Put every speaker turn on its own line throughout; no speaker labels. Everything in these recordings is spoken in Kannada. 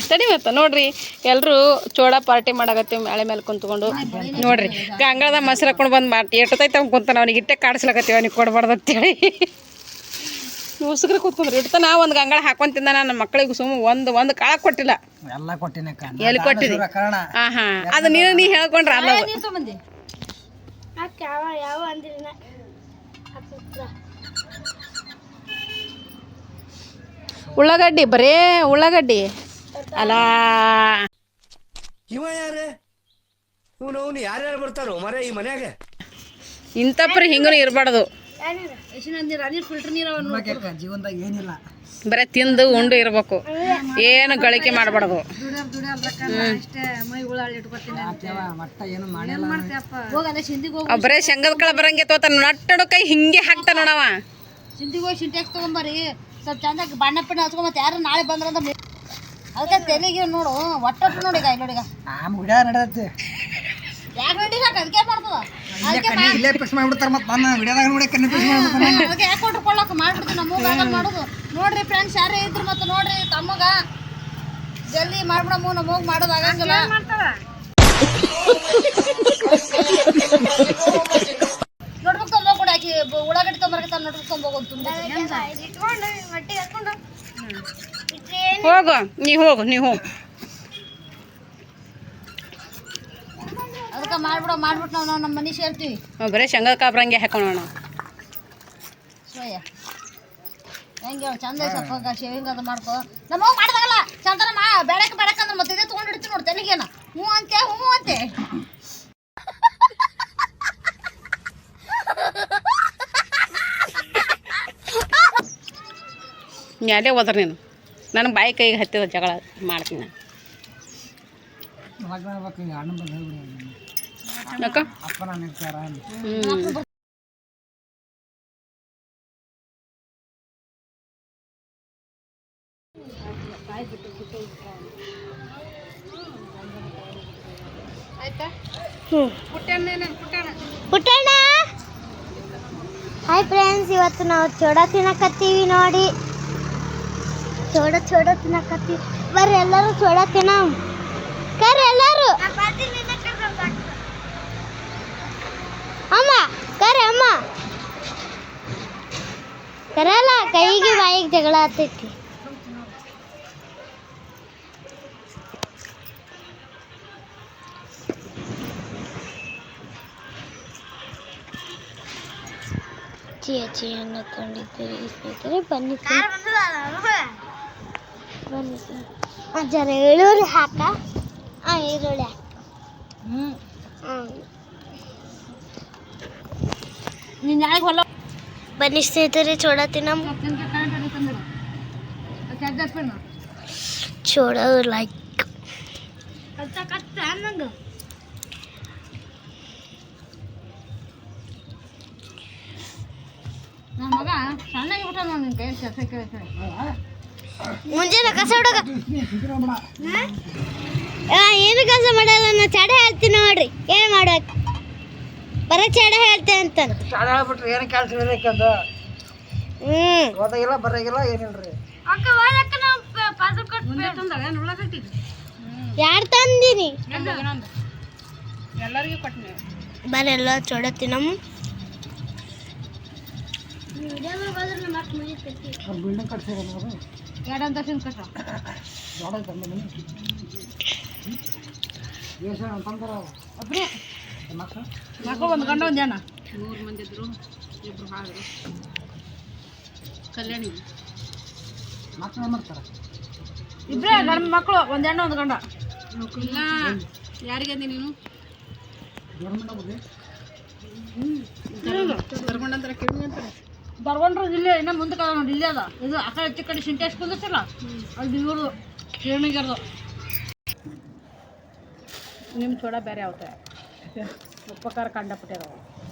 ತಡಿ ಮತ್ತೆ ನೋಡ್ರಿ ಎಲ್ಲರೂ ಚೋಡ ಪಾರ್ಟಿ ಮಾಡಾಕತ್ತೀವಿ ಮ್ಯಾಳೆ ಮೇಲೆ ಕುಂತ್ಕೊಂಡು ನೋಡ್ರಿ ಗಂಗಾಳದ ಮೊಸರು ಹಾಕೊಂಡು ಬಂದು ಮಾಡಿ ಎಟ್ಟತೈತೆ ಅವ್ನು ಕುಂತಾನ ಅವ್ನಿಗೆ ಇಟ್ಟೆ ಕಾಡಿಸ್ಲಾಕತ್ತೀವಿ ಅವ್ನಿಗೆ ಕೊಡ್ಬಾರ್ದು ಅಂತೇಳಿ ಉಸುಗ್ರಿ ಕೂತ್ಕೊಂಡ್ರಿ ಇಡ್ತ ನಾವು ಒಂದು ಗಂಗಾಳ ಹಾಕೊಂತಿಂದ ನನ್ನ ಮಕ್ಕಳಿಗೆ ಒಂದು ಕಾಳ ಕೊಟ್ಟಿಲ್ಲ
ಎಲ್ಲ ಕೊಟ್ಟಿನ
ಎಲ್ಲಿ ಕೊಟ್ಟಿರಿ ಹಾಂ ಅದು ನೀ ಹೇಳ್ಕೊಂಡ್ರ ಅಲ್ಲ ಉಳ್ಳಾಗಡ್ಡಿ ಬರೇ ಉಳ್ಳಾಗಡ್ಡಿ ಅಲ್ಲ
ಇವ ಯಾರೇ ಇವನು ಯಾರ್ಯಾರು ಬರ್ತಾರೋ ಮರ ಈ ಮನ್ಯಾಗ
ಇಂಥಪ್ರಿ ಹಿಂಗೂ ಇರಬಾರ್ದು
ಜೀವನದಾಗ ಏನಿಲ್ಲ
ಬರೇ ತಿಂದು ಉಂಡು ಇರ್ಬೇಕು ಏನು ಗಳಿಕೆ ಮಾಡಬಾರ್ದು ಬರೇ ಶಂಗದ ಕಳ ಬರಂಗೆ ತೋತಾನ ನಟ್ಟಡು ಕೈ ಹಿಂಗೆ ಹಾಕ್ತಾನ ನೋಡವ
ಸಿಂಧಿಗೆ ಹೋಗಿ ಸಿಂಟ್ಯಾಕ್ಸ್ ತಗೊಂಬರಿ ಸ್ವಲ್ಪ ಚಂದ ಬಣ್ಣ ಪಿಣ್ಣ ಹಚ್ಕೊಂಡ್ ಮತ್ತೆ ಯಾರು ನಾಳೆ ಬಂದ್ರಂದ್ರೆ ಅದಕ್ಕೆ ತೆಲಿಗೆ ನೋಡು ಒಟ್ಟಟ್ಟು ನೋಡಿ ಈಗ ನೋಡಿಗ
ನಡತ್ತೆ
ಯಾಕೆ ನೋಡಿ ಸಾಕು ಅದಕ್ಕೆ ಮಾಡ್ತದ
ಇಲ್ಲೇ ಪ್ರೆಸ್ ಮಾಡ್ಬಿಡ್ತಾರ ಮತ್ತೆ ಬಂದ ವಿಡಿಯೋದಾಗ ನೋಡಿ ಕಣ್ಣು ಪ್ರೆಸ್ ಮಾಡ್ಬಿಡ್ತಾನೆ
ಅದಕ್ಕೆ ಯಾಕೆ ಕೊಟ್ಕೊಳ್ಳೋಕೆ ಮಾಡ್ಬಿಡ್ತೀವಿ ನಮಗೆ ಆಗಲ್ಲ ಮಾಡೋದು ನೋಡ್ರಿ ಫ್ರೆಂಡ್ಸ್ ಯಾರೇ ಇದ್ರು ಮತ್ತೆ ನೋಡ್ರಿ ತಮ್ಮಗ ಜಲ್ದಿ ಮಾಡ್ಬಿಡಮ್ಮ ನಮಗೆ ಮಾಡೋದು ಆಗಂಗಿಲ್ಲ ನೋಡ್ಬೇಕು ತೊಂಬ ಕೂಡ ಆಕಿ ಉಳ್ಳಾಗಡ್ಡಿ ತೊಂಬರ್ಕತ್ತ ನೋಡ್ಬೇಕು ತೊಂಬೋಗೋದು ತುಂಬ
ಹೋಗು ನೀ ಹೋಗು
ಅದಕ್ಕೆ ಮಾಡ್ಬಿಟ್ಟು ನಾವು ನಮ್ಮ ಮನೆ ಸೇರ್ತೀವಿ
ಬರೀ ಶಂಗದ ಕಾಬ್ರಂಗೆ ಹಾಕೋಣ ನಾವು
ಸೋಯ ಹೆಂಗೆ ಚಂದ ಸ್ವಲ್ಪ ಶೇವಿಂಗ್ ಅದು ಮಾಡ್ಕೊ ನಮಗೆ ಮಾಡ್ದಾಗಲ್ಲ ಚಂದನ ಬೇಡಕ್ಕೆ ಮತ್ತೆ ಇದೇ ತೊಗೊಂಡಿಡ್ತೀವಿ ನೋಡಿ ತೆಲಿಗೇನ ಹ್ಞೂ ಅಂತೆ
ಅಲ್ಲೇ ಹೋದ್ರ ನೀನು ನನಗೆ ಬಾಯಿ ಕೈಗೆ ಹತ್ತಿದ ಜಗಳ ಮಾಡ್ತೀನಿ ಯಾಕ
ಪುಟ್ಟಣ್ಣ ಹಾಯ್ ಫ್ರೆಂಡ್ಸ್, ಇವತ್ತು ನಾವು ಚೋಡ ತಿನ್ನಕತ್ತೀವಿ ನೋಡಿ. ಚೋಡ ತಿನ್ನಕತ್ತೀವಿ. ಬರ್ರಿ ಎಲ್ಲರೂ ಚೋಡ ತಿನ್ನ ಕರ್ರಿ ಎಲ್ಲರೂ. ಅಮ್ಮ ಕರ್ರಿ ಅಮ್ಮ. ಕರಲ್ಲ, ಕೈಗೆ ಬಾಯಿಗೆ ಜಗಳ ಆಗ್ತೈತಿ. ಅಜ್ಜಿ ಅನ್ನಕೊಂಡಿದ್ದೀರಿ ಸ್ನೇಹಿತರೆ. ಬನ್ನಿ ಜರ ಈರುಳ್ಳಿ ಹಾಕ. ಈರುಳ್ಳಿ ಹಾಕ. ಬನ್ನಿ ಸ್ನೇಹಿತರೆ, ಚೋಡ ತಿನ್ನ. ಚೋಡ ಲೈಕ್ ಮುಂಜಾನೆ ಕಸ ಹುಡುಗ ಏನು ಕೆಲಸ ಮಾಡಲ್ಲ. ನಾ ಚಡ ಹೇಳ್ತೀನಿ ನೋಡ್ರಿ, ಏನು ಮಾಡ್ಬೇಕು. ಬರೀ ಚಡ ಹೇಳ್ತೇನೆ ಅಂತ
ಚಡ ಹೇಳ್ಬಿಟ್ರಿ ಏನು ಕೆಲಸ ಇರಬೇಕಂತ. ಓದಾಗಿಲ್ಲ ಬರಾಗಿಲ್ಲ ಏನಿಲ್ರಿ.
ಯಾರು ತಂದೀನಿ?
ಎಲ್ಲರಿಗೂ ಕೊಟ್ಟಿನಿ.
ಬರೆಲ್ಲ ಚೋಡ ತಿನ್ನಮ್ಮ.
ಬಿಲ್ಡಿಂಗ್ ಕಟ್ಸಿರೋದು
ಮಕ್ಕಳು ಒಂದು ಗಂಡ ಒಂದು ಜನ
3 ಮಂದಿ ಇದ್ರು, 2 ಹಾಳು. ಕಲ್ಯಾಣಿ
ಮಕ್ಕಳು ಮಾಡ್ತಾರೆ.
ಇಬ್ಬರೇ ಗಂಡ ಮಕ್ಕಳು, ಒಂದು ಹೆಣ್ಣು ಒಂದು ಗಂಡ.
ಇಲ್ಲ, ಯಾರಿಗಂದಿ ನೀನು? ಧರ್ಮಂಡಂತರ ಕಿವಿ ಅಂತಾರೆ.
ಬರ್ಕೊಂಡ್ರು ಇಲ್ಲೇ ಇನ್ನೂ ಮುಂದಕ್ಕೆ ಅದ ನೋಡಿ. ಇಲ್ಲೇ ಅದ ಇದು ಆ ಕಡೆ ಈ ಕಡೆ ಸಿಂಟೆಕ್ಸ್ ಕುಂದಿರ್ತಿಲ್ಲ, ಅದು ಇವರು ಕಿರಣಿಗೆರ್ದು.
ನಿಮ್ಮ ಚೋಡ ಬೇರೆ ಯಾವ್ದು ಉಪಕಾರ ಕಂಡಪಟ್ಟಿರೋ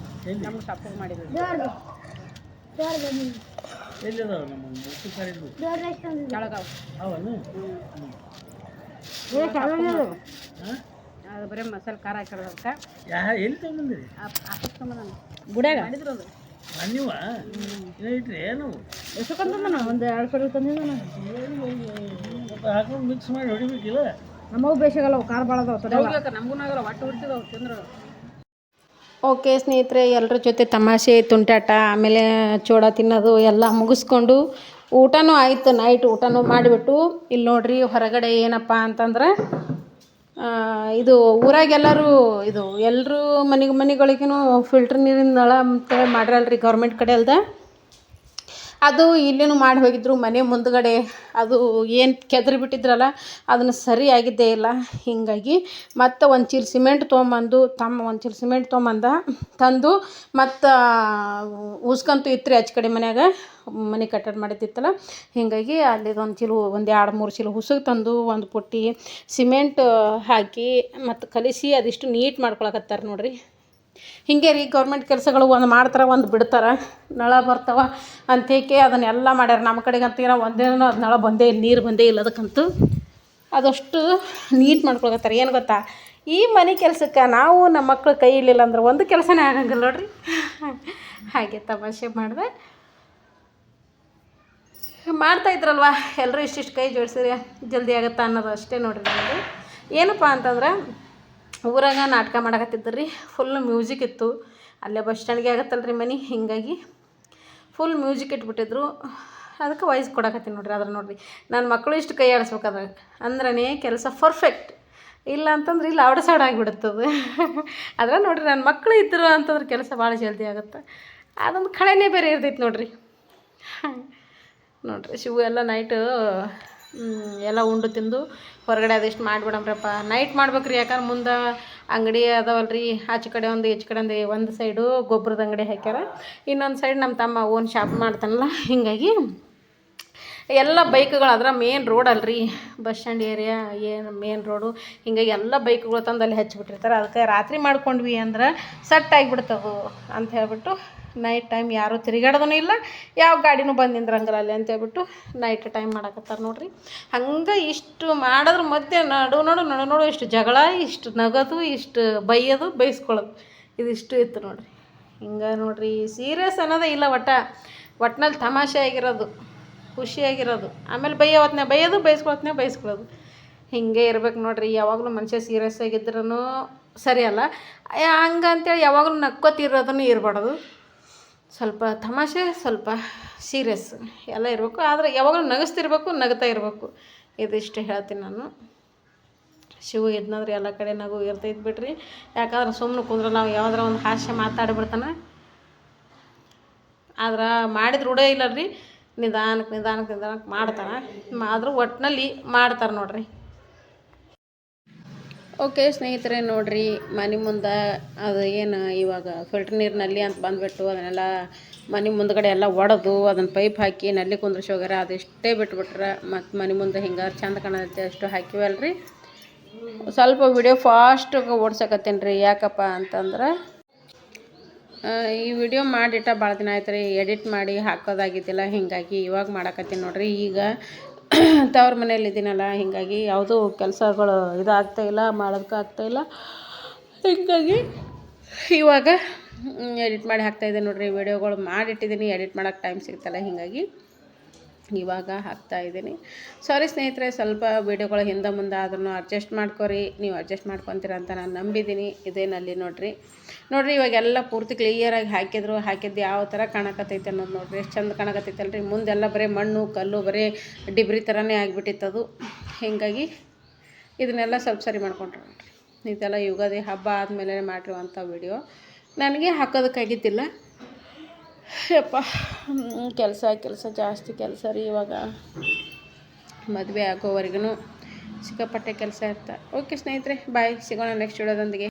ನಮ್ಗೆ ಸಪೋರ್ಟ್ ಮಾಡಿದ್ರು. ಅದು ಬರೀ ಮಸಾಲೆ ಖಾರ ಹಾಕಿರೋದಕ್ಕೆ
ಎಲ್ಲಿ ತಗೊಂಡ್ಬಂದಿರಿ?
ಗುಡ್ಯಾಗ ಮಾಡಿದ್ರು. ಅದು
ನೀವು ಏನು
ಎಷ್ಟು ಕಂದ ಒಂದು 2 ಕಡೆ ತಂದಿದ್ದ. ನಮಗೂ ಬೇಸಾಗಲ್ಲ ಖಾರ ಭಾಳ ಅದಾವ
ಓಕೆ ಸ್ನೇಹಿತರೆ, ಎಲ್ಲರ ಜೊತೆ ತಮಾಷೆ ತುಂಟಾಟ ಆಮೇಲೆ ಚೋಡ ತಿನ್ನೋದು ಎಲ್ಲ ಮುಗಿಸ್ಕೊಂಡು ಊಟನೂ ಆಯಿತು. ನೈಟ್ ಊಟನೂ ಮಾಡಿಬಿಟ್ಟು ಇಲ್ಲಿ ನೋಡ್ರಿ ಹೊರಗಡೆ ಏನಪ್ಪ ಅಂತಂದ್ರೆ ಇದು ಊರಾಗೆಲ್ಲರೂ ಇದು ಎಲ್ಲರೂ ಮನೆಗಳಿಗೂ ಫಿಲ್ಟ್ರ್ ನೀರಿನ ನಳ ಅಂತೇಳಿ ಮಾಡ್ರಲ್ರಿ ಗೌರ್ಮೆಂಟ್ ಕಡೆ ಅಲ್ದ, ಅದು ಇಲ್ಲೇನು ಮಾಡಿ ಹೋಗಿದ್ರು. ಮನೆ ಮುಂದ್ಗಡೆ ಅದು ಏನು ಕೆದರಿ ಬಿಟ್ಟಿದ್ರಲ್ಲ ಅದನ್ನು ಸರಿಯಾಗಿದ್ದೇ ಇಲ್ಲ. ಹೀಗಾಗಿ ಮತ್ತು ಒಂದು ಚೀಲ ಸಿಮೆಂಟ್ ತೊಗೊಂಬಂದು ಒಂದು ಚೀಲ ಸಿಮೆಂಟ್ ತಂದು ಮತ್ತು ಉಸ್ಕಂತೂ ಇತ್ತು ರೀ ಆಚೆ ಕಡೆ ಮನ್ಯಾಗ ಮನೆ ಕಟ್ಟಡ ಮಾಡಿದ್ದಿತ್ತಲ್ಲ. ಹೀಗಾಗಿ ಅಲ್ಲಿದೊಂದು ಚೀಲ ಒಂದು 2-3 ಚೀಲ ಹುಸುಗೆ ತಂದು ಒಂದು ಪುಟ್ಟಿ ಸಿಮೆಂಟ್ ಹಾಕಿ ಮತ್ತು ಕಲಿಸಿ ಅದಿಷ್ಟು ನೀಟ್ ಮಾಡ್ಕೊಳಕತ್ತಾರೆ ನೋಡ್ರಿ. ಹಿಂಗೆ ರೀ ಗೌರ್ಮೆಂಟ್ ಕೆಲಸಗಳು ಒಂದು ಮಾಡ್ತಾರೆ, ಒಂದು ಬಿಡ್ತಾರೆ. ನಳ ಬರ್ತಾವೆ ಅಂತೇಕೆ ಅದನ್ನೆಲ್ಲ ಮಾಡ್ಯಾರ. ನಮ್ಮ ಕಡೆಗಂತ ಒಂದೇನೋ ಅದು ನಳ ಬಂದೇ ಇಲ್ಲ, ನೀರು ಬಂದೇ ಇಲ್ಲ. ಅದಕ್ಕಂತೂ ಅದಷ್ಟು ನೀಟ್ ಮಾಡ್ಕೊಳಕತ್ತಾರೆ. ಏನು ಗೊತ್ತಾ, ಈ ಮನೆ ಕೆಲಸಕ್ಕೆ ನಾವು ನಮ್ಮ ಮಕ್ಕಳು ಕೈ ಇರಲಿಲ್ಲ ಅಂದ್ರೆ ಒಂದು ಕೆಲಸನೇ ಆಗಂಗಿಲ್ಲ ನೋಡ್ರಿ. ಹಾಗೆ ತಮಾಷೆ ಮಾಡಿದೆ ಮಾಡ್ತಾಯಿದ್ರಲ್ವ ಎಲ್ಲರೂ ಇಷ್ಟಿಷ್ಟು ಕೈ ಜೋಡಿಸಿದ್ರೆ ಜಲ್ದಿ ಆಗುತ್ತಾ ಅನ್ನೋದು ಅಷ್ಟೇ ನೋಡ್ರಿ. ನಮಗೆ ಏನಪ್ಪ ಅಂತಂದ್ರೆ ಊರಾಗ ನಾಟಕ ಮಾಡಕತ್ತಿದ್ರು ರೀ. ಫುಲ್ ಮ್ಯೂಸಿಕ್ ಇತ್ತು. ಅಲ್ಲೇ ಬಸ್ ಸ್ಟ್ಯಾಂಡ್ಗೆ ಆಗತ್ತಲ್ಲ ರೀ ಮನೆ, ಹೀಗಾಗಿ ಫುಲ್ ಮ್ಯೂಸಿಕ್ ಇಟ್ಬಿಟ್ಟಿದ್ರು. ಅದಕ್ಕೆ ವಾಯ್ಸ್ ಕೊಡಕತ್ತೀನಿ ನೋಡ್ರಿ. ಅದ್ರ ನೋಡ್ರಿ ನನ್ನ ಮಕ್ಕಳು ಇಷ್ಟು ಕೈ ಆಡಿಸ್ಬೇಕಾದ್ರೆ ಅಂದ್ರೇ ಕೆಲಸ ಪರ್ಫೆಕ್ಟ್. ಇಲ್ಲ ಅಂತಂದ್ರೆ ಇಲ್ಲಿ ಔಟ್ ಸೈಡ್ ಆಗಿಬಿಡುತ್ತದು. ಅದ್ರ ನೋಡ್ರಿ ನನ್ನ ಮಕ್ಕಳು ಇದ್ದರು ಅಂತಂದ್ರೆ ಕೆಲಸ ಭಾಳ ಜಲ್ದಿ ಆಗುತ್ತೆ. ಅದೊಂದು ಕಳೆನೇ ಬೇರೆ ಇರ್ತೈತೆ ನೋಡ್ರಿ. ನೋಡ್ರಿ ಶಿವು ಎಲ್ಲ ನೈಟು ಎಲ್ಲ ಉಂಡು ತಿಂದು ಹೊರಗಡೆ ಅದೆಷ್ಟು ಮಾಡಿಬಿಡಮ್ರಪ್ಪ. ನೈಟ್ ಮಾಡ್ಬೇಕ್ರಿ, ಯಾಕಂದ್ರೆ ಮುಂದೆ ಅಂಗಡಿ ಅದಾವಲ್ರಿ, ಆಚೆ ಕಡೆ ಒಂದು ಈಚೆ ಕಡೆ ಒಂದು ಸೈಡು ಗೊಬ್ಬರದ ಅಂಗಡಿ ಹಾಕ್ಯಾರ, ಇನ್ನೊಂದು ಸೈಡ್ ನಮ್ಮ ತಮ್ಮ ಓನ್ ಶಾಪ್ ಮಾಡ್ತಾನಲ್ಲ. ಹೀಗಾಗಿ ಎಲ್ಲ ಬೈಕ್ಗಳು ಅದ್ರ ಮೇನ್ ರೋಡ್ ಅಲ್ರಿ, ಬಸ್ ಸ್ಟ್ಯಾಂಡ್ ಏರಿಯಾ ಏನು ಮೇನ್ ರೋಡು. ಹೀಗಾಗಿ ಎಲ್ಲ ಬೈಕ್ಗಳು ತಂದು ಅಲ್ಲಿ ಹಚ್ಚಿಬಿಟ್ಟಿರ್ತಾರೆ. ಅದಕ್ಕೆ ರಾತ್ರಿ ಮಾಡ್ಕೊಂಡ್ವಿ ಅಂದ್ರೆ ಸೆಟ್ ಆಗಿಬಿಡ್ತವು ಅಂತ ಹೇಳ್ಬಿಟ್ಟು ನೈಟ್ ಟೈಮ್ ಯಾರೂ ತಿರುಗಾಡೋದೂ ಇಲ್ಲ, ಯಾವ ಗಾಡಿನೂ ಬಂದು ನಿಂದ್ರಂಗಿಲ್ಲ ಅಲ್ಲಿ ಅಂತ ಹೇಳ್ಬಿಟ್ಟು ನೈಟ್ ಟೈಮ್ ಮಾಡಕತ್ತಾರೆ ನೋಡ್ರಿ. ಹಂಗೆ ಇಷ್ಟು ಮಾಡೋದ್ರ ಮಧ್ಯೆ ನಡು ಇಷ್ಟು ಜಗಳ, ಇಷ್ಟು ನಗೋದು, ಇಷ್ಟು ಬೈಯೋದು, ಬೈಸ್ಕೊಳ್ಳೋದು, ಇದಿಷ್ಟು ಇತ್ತು ನೋಡ್ರಿ. ಹಿಂಗೆ ನೋಡ್ರಿ ಸೀರಿಯಸ್ ಅನ್ನೋದೇ ಇಲ್ಲ. ಒಟ್ಟಿನಲ್ಲಿ ತಮಾಷೆ ಆಗಿರೋದು, ಖುಷಿಯಾಗಿರೋದು, ಆಮೇಲೆ ಬೈಯೋದು, ಬೈಸ್ಕೊಳ್ಳೋದು ಹಿಂಗೆ ಇರ್ಬೇಕು ನೋಡ್ರಿ. ಯಾವಾಗಲೂ ಮನುಷ್ಯ ಸೀರಿಯಸ್ ಆಗಿದ್ರೂ ಸರಿ ಅಲ್ಲ. ಹಂಗಂತೇಳಿ ಯಾವಾಗಲೂ ನಕ್ಕೋತಿರೋದನ್ನು ಇರಬಾರ್ದು. ಸ್ವಲ್ಪ ತಮಾಷೆ, ಸ್ವಲ್ಪ ಸೀರಿಯಸ್ ಎಲ್ಲ ಇರಬೇಕು. ಆದರೆ ಯಾವಾಗಲೂ ನಗಿಸ್ತಿರ್ಬೇಕು, ನಗ್ತಾ ಇರಬೇಕು. ಇದಿಷ್ಟು ಹೇಳ್ತೀನಿ ನಾನು. ಶಿವು ಇದ್ನಂದ್ರೆ ಎಲ್ಲ ಕಡೆ ನಗು ಇರ್ತೈತೆ ಬಿಡ್ರಿ. ಯಾಕಂದ್ರೆ ಸುಮ್ಮನೆ ಕುಂದ್ರೆ ನಾವು ಯಾವ್ದಾರ ಒಂದು ಹಾಸ್ಯ ಮಾತಾಡಿಬಿಡ್ತಾನೆ. ಆದ್ರೆ ಮಾಡಿದ್ರೆ ರೂಢೇ ಇಲ್ಲ ರೀ. ನಿಧಾನಕ್ಕೆ ಮಾಡ್ತಾನೆ. ಆದರೂ ಒಟ್ಟಿನಲ್ಲಿ ಮಾಡ್ತಾರೆ ನೋಡ್ರಿ. ಓಕೆ ಸ್ನೇಹಿತರೆ, ನೋಡಿರಿ ಮನೆ ಮುಂದೆ ಅದು ಏನು ಇವಾಗ ಫಿಲ್ಟ್ರ್ ನೀರು ನಲ್ಲಿ ಅಂತ ಬಂದುಬಿಟ್ಟು ಅದನ್ನೆಲ್ಲ ಮನೆ ಮುಂದ್ಗಡೆ ಎಲ್ಲ ಒಡೆದು ಅದನ್ನು ಪೈಪ್ ಹಾಕಿ ನಲ್ಲಿ ಕುಂದ್ರಿಸಿ ಹೋಗ್ಯಾರ. ಅದೆಷ್ಟೇ ಬಿಟ್ಬಿಟ್ರೆ ಮತ್ತು ಮನೆ ಮುಂದೆ ಹಿಂಗೆ ಚಂದ ಕಾಣತ್ತೆ ಅಷ್ಟು ಹಾಕಿವಲ್ರಿ. ಸ್ವಲ್ಪ ವಿಡಿಯೋ ಫಾಸ್ಟಾಗಿ ಓಡ್ಸಕತ್ತೇನೆ ರೀ. ಯಾಕಪ್ಪ ಅಂತಂದ್ರೆ ಈ ವಿಡಿಯೋ ಮಾಡಿಟ್ಟ ಭಾಳ ದಿನ ಆಯ್ತು ರೀ, ಎಡಿಟ್ ಮಾಡಿ ಹಾಕೋದಾಗಿದ್ದಿಲ್ಲ. ಹೀಗಾಗಿ ಇವಾಗ ಮಾಡಕತ್ತೀನಿ ನೋಡ್ರಿ. ಈಗ ತವ್ರ ಮನೇಲಿ ಇದ್ದೀನಲ್ಲ, ಹೀಗಾಗಿ ಯಾವುದೂ ಕೆಲಸಗಳು ಇದಾಗ್ತಾಯಿಲ್ಲ, ಮಾಡೋದಕ್ಕೂ ಆಗ್ತಾಯಿಲ್ಲ. ಹೀಗಾಗಿ ಇವಾಗ ಎಡಿಟ್ ಮಾಡಿ ಹಾಕ್ತಾಯಿದ್ದೆ ನೋಡ್ರಿ. ವಿಡಿಯೋಗಳು ಮಾಡಿಟ್ಟಿದ್ದೀನಿ, ಎಡಿಟ್ ಮಾಡೋಕ್ಕೆ ಟೈಮ್ ಸಿಗ್ತಲ್ಲ, ಹೀಗಾಗಿ ಇವಾಗ ಹಾಕ್ತಾಯಿದ್ದೀನಿ. ಸಾರಿ ಸ್ನೇಹಿತರೆ, ಸ್ವಲ್ಪ ವೀಡಿಯೋಗಳು ಹಿಂದೆ ಮುಂದೆ ಆದ್ರೂ ಅಡ್ಜಸ್ಟ್ ಮಾಡ್ಕೊರಿ. ನೀವು ಅಡ್ಜಸ್ಟ್ ಮಾಡ್ಕೊತೀರ ಅಂತ ನಾನು ನಂಬಿದ್ದೀನಿ. ಇದೇನಲ್ಲಿ ನೋಡಿರಿ ಇವಾಗೆಲ್ಲ ಪೂರ್ತಿ ಕ್ಲಿಯರಾಗಿ ಹಾಕಿದ್ದು ಯಾವ ಥರ ಕಾಣಕತ್ತೈತೆ ಅನ್ನೋದು ನೋಡಿರಿ. ಎಷ್ಟು ಚಂದ ಕಾಣಕತ್ತೈತಲ್ರಿ. ಮುಂದೆಲ್ಲ ಬರೀ ಮಣ್ಣು ಕಲ್ಲು ಬರೀ ಡಿಬ್ರಿ ಥರನೇ ಆಗಿಬಿಟ್ಟಿತ್ತದು. ಹೀಗಾಗಿ ಇದನ್ನೆಲ್ಲ ಸ್ವಲ್ಪ ಸರಿ ಮಾಡ್ಕೊಂಡ್ರೆ ನೋಡಿರಿ. ಇದೆಲ್ಲ ಯುಗಾದಿ ಹಬ್ಬ ಆದಮೇಲೆ ಮಾಡಿರುವಂಥ ವಿಡಿಯೋ. ನನಗೆ ಹಾಕೋದಕ್ಕಾಗಿದ್ದಿಲ್ಲ. ಯಪ್ಪ ಕೆಲಸ ಜಾಸ್ತಿ ಕೆಲಸ ರೀ. ಇವಾಗ ಮದುವೆ ಆಗೋವರೆಗೂ ಸಿಕ್ಕಾಪಟ್ಟೆ ಕೆಲಸ ಇರ್ತಾರೆ. ಓಕೆ ಸ್ನೇಹಿತರೆ, ಬಾಯ್. ಸಿಗೋಣ ನೆಕ್ಸ್ಟ್ ವಿಡಿಯೋದೊಂದಿಗೆ.